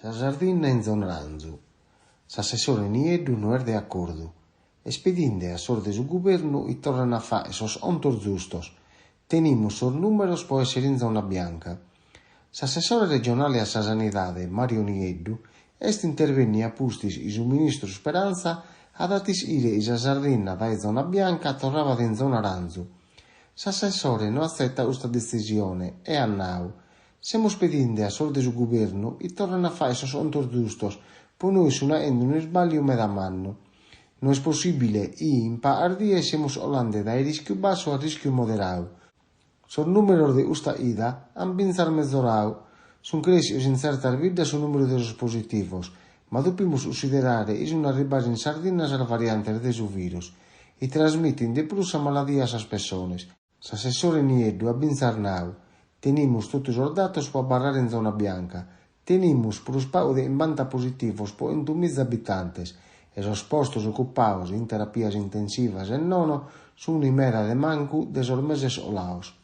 Sa sardina in zona ranzu. S'assessore Nieddu non è d'accordo. Espedinde a sorte su governo e tornano a fare esos ontos giustos. Tenimus sos números può essere in zona bianca. S'assessore regionale a sa sanidade, Mario Nieddu, est interveni a pustis i su ministru Speranza ad atisire i sa sardina da zona bianca tornava in zona ranzu. S'assessore non accetta questa decisione e annau. Siamo spedinde a sorte su governo e tornano a fare esos ontos giustos, poi noi sunaendo un sbaglio da manno. Non è possibile e in Pardia siamo olande dai rischio basso a rischio moderato. Sul numero di questa ida han pensar mezzorau. Sono cresciuti in certa vita sul numero di positivos, ma dobbiamo considerare che sono arrivati in Sardegna la variante del virus e trasmette di più la malattia a persone. L'assessore Nieddu ha pensar now. Tenimus tutti i datos per barrare in zona bianca. Tenimus per spau de invanta positivos por 1.000 abitantes. Esos postos ocupados en terapias intensivas en nono son in mera de mancu de esos meses olaos.